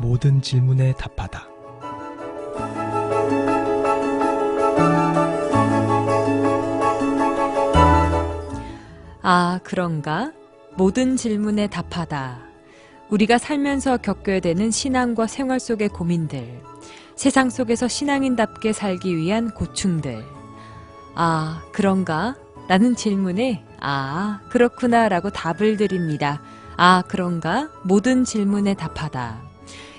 모든 질문에 답하다. 아, 그런가? 모든 질문에 답하다. 우리가 살면서 겪어야 되는 신앙과 생활 속의 고민들, 세상 속에서 신앙인답게 살기 위한 고충들. 아, 그런가? 라는 질문에 아, 그렇구나 라고 답을 드립니다. 아, 그런가? 모든 질문에 답하다.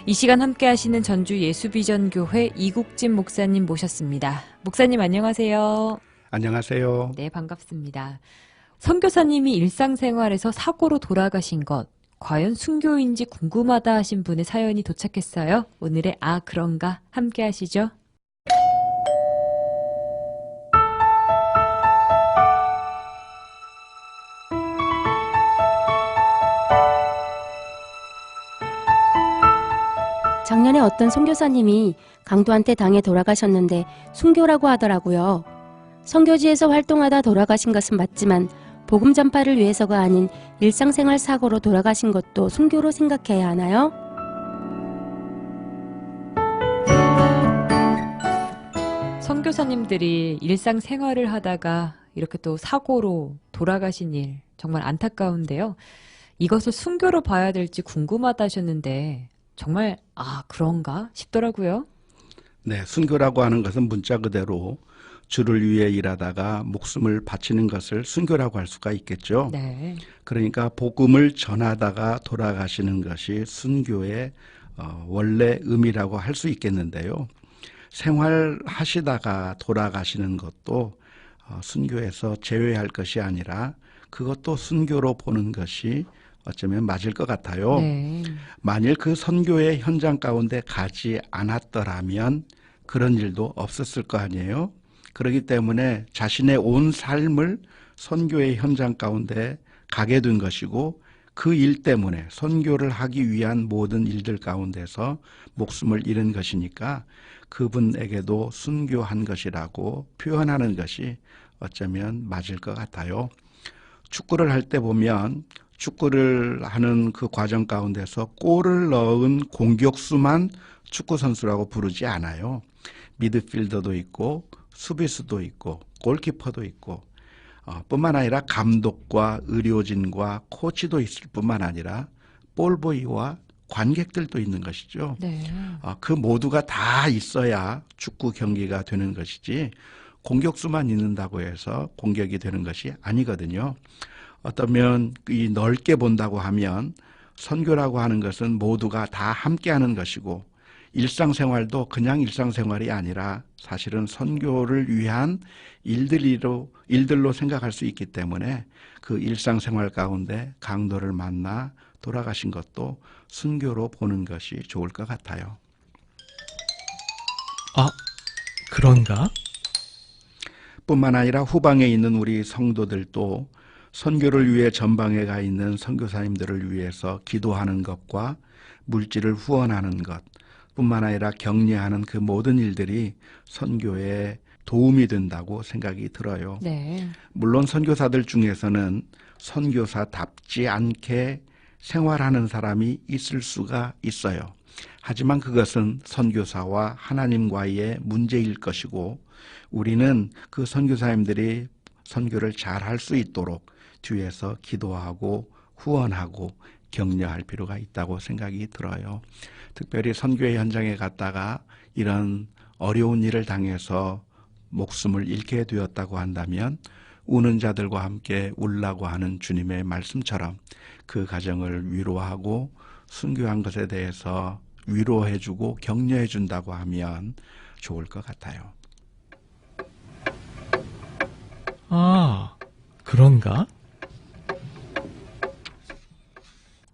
이 시간 함께 하시는 전주 예수비전교회 이국진 목사님 모셨습니다. 목사님 안녕하세요. 안녕하세요. 네, 반갑습니다. 선교사님이 일상생활에서 사고로 돌아가신 것, 과연 순교인지 궁금하다 하신 분의 사연이 도착했어요. 오늘의 아, 그런가? 함께 하시죠. 작년에 어떤 선교사님이 강도한테 당해 돌아가셨는데 순교라고 하더라고요. 선교지에서 활동하다 돌아가신 것은 맞지만 복음 전파를 위해서가 아닌 일상생활 사고로 돌아가신 것도 순교로 생각해야 하나요? 선교사님들이 일상생활을 하다가 이렇게 또 사고로 돌아가신 일 정말 안타까운데요. 이것을 순교로 봐야 될지 궁금하다 하셨는데 정말 아, 그런가 싶더라고요. 네, 순교라고 하는 것은 문자 그대로 주를 위해 일하다가 목숨을 바치는 것을 순교라고 할 수가 있겠죠. 네. 그러니까 복음을 전하다가 돌아가시는 것이 순교의 원래 의미라고 할 수 있겠는데요. 생활하시다가 돌아가시는 것도 순교에서 제외할 것이 아니라 그것도 순교로 보는 것이 어쩌면 맞을 것 같아요. 네. 만일 그 선교의 현장 가운데 가지 않았더라면 그런 일도 없었을 거 아니에요. 그렇기 때문에 자신의 온 삶을 선교의 현장 가운데 가게 된 것이고 그 일 때문에 선교를 하기 위한 모든 일들 가운데서 목숨을 잃은 것이니까 그분에게도 순교한 것이라고 표현하는 것이 어쩌면 맞을 것 같아요. 축구를 할 때 보면 축구를 하는 그 과정 가운데서 골을 넣은 공격수만 축구 선수라고 부르지 않아요. 미드필더도 있고 수비수도 있고 골키퍼도 있고 뿐만 아니라 감독과 의료진과 코치도 있을 뿐만 아니라 볼보이와 관객들도 있는 것이죠. 네. 그 모두가 다 있어야 축구 경기가 되는 것이지 공격수만 있는다고 해서 공격이 되는 것이 아니거든요. 어쩌면 이 넓게 본다고 하면 선교라고 하는 것은 모두가 다 함께하는 것이고 일상생활도 그냥 일상생활이 아니라 사실은 선교를 위한 일들로 생각할 수 있기 때문에 그 일상생활 가운데 강도를 만나 돌아가신 것도 순교로 보는 것이 좋을 것 같아요. 아, 그런가? 뿐만 아니라 후방에 있는 우리 성도들도 선교를 위해 전방에 가 있는 선교사님들을 위해서 기도하는 것과 물질을 후원하는 것 뿐만 아니라 격려하는 그 모든 일들이 선교에 도움이 된다고 생각이 들어요. 네. 물론 선교사들 중에서는 선교사답지 않게 생활하는 사람이 있을 수가 있어요. 하지만 그것은 선교사와 하나님과의 문제일 것이고 우리는 그 선교사님들이 선교를 잘 할 수 있도록 뒤에서 기도하고 후원하고 격려할 필요가 있다고 생각이 들어요. 특별히 선교의 현장에 갔다가 이런 어려운 일을 당해서 목숨을 잃게 되었다고 한다면 우는 자들과 함께 울라고 하는 주님의 말씀처럼 그 가정을 위로하고 순교한 것에 대해서 위로해주고 격려해준다고 하면 좋을 것 같아요. 아, 그런가?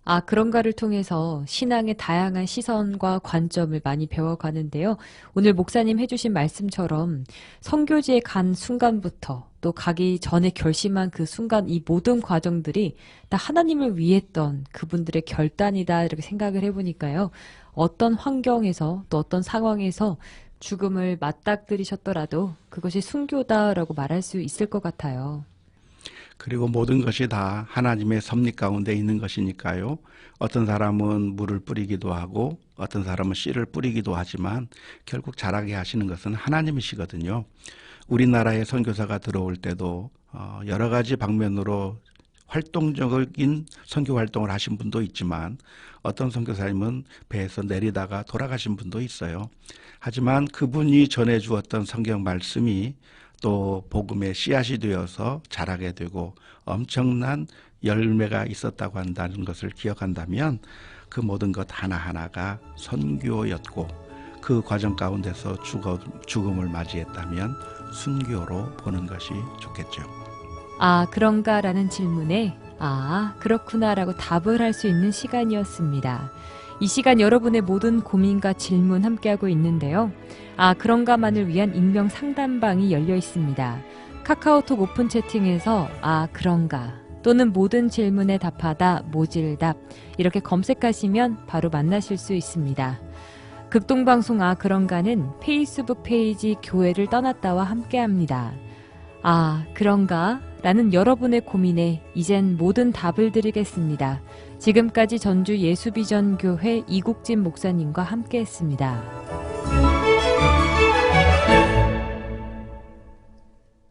아, 그런가를 통해서 신앙의 다양한 시선과 관점을 많이 배워가는데요. 오늘 목사님 해주신 말씀처럼 선교지에 간 순간부터 또 가기 전에 결심한 그 순간 이 모든 과정들이 다 하나님을 위했던 그분들의 결단이다 이렇게 생각을 해보니까요. 어떤 환경에서 또 어떤 상황에서 죽음을 맞닥뜨리셨더라도 그것이 순교다라고 말할 수 있을 것 같아요. 그리고 모든 것이 다 하나님의 섭리 가운데 있는 것이니까요. 어떤 사람은 물을 뿌리기도 하고 어떤 사람은 씨를 뿌리기도 하지만 결국 자라게 하시는 것은 하나님이시거든요. 우리나라에 선교사가 들어올 때도 여러 가지 방면으로 활동적인 선교 활동을 하신 분도 있지만 어떤 선교사님은 배에서 내리다가 돌아가신 분도 있어요. 하지만 그분이 전해주었던 성경 말씀이 또 복음의 씨앗이 되어서 자라게 되고 엄청난 열매가 있었다고 한다는 것을 기억한다면 그 모든 것 하나하나가 선교였고 그 과정 가운데서 죽음을 맞이했다면 순교로 보는 것이 좋겠죠. 아, 그런가? 라는 질문에 아, 그렇구나 라고 답을 할 수 있는 시간이었습니다. 이 시간 여러분의 모든 고민과 질문 함께하고 있는데요. 아, 그런가만을 위한 익명 상담방이 열려 있습니다. 카카오톡 오픈 채팅에서 아, 그런가 또는 모든 질문에 답하다, 모질답 이렇게 검색하시면 바로 만나실 수 있습니다. 극동방송 아, 그런가는 페이스북 페이지 교회를 떠났다와 함께합니다. 아, 그런가? 라는 여러분의 고민에 이젠 모든 답을 드리겠습니다. 지금까지 전주 예수비전교회 이국진 목사님과 함께했습니다.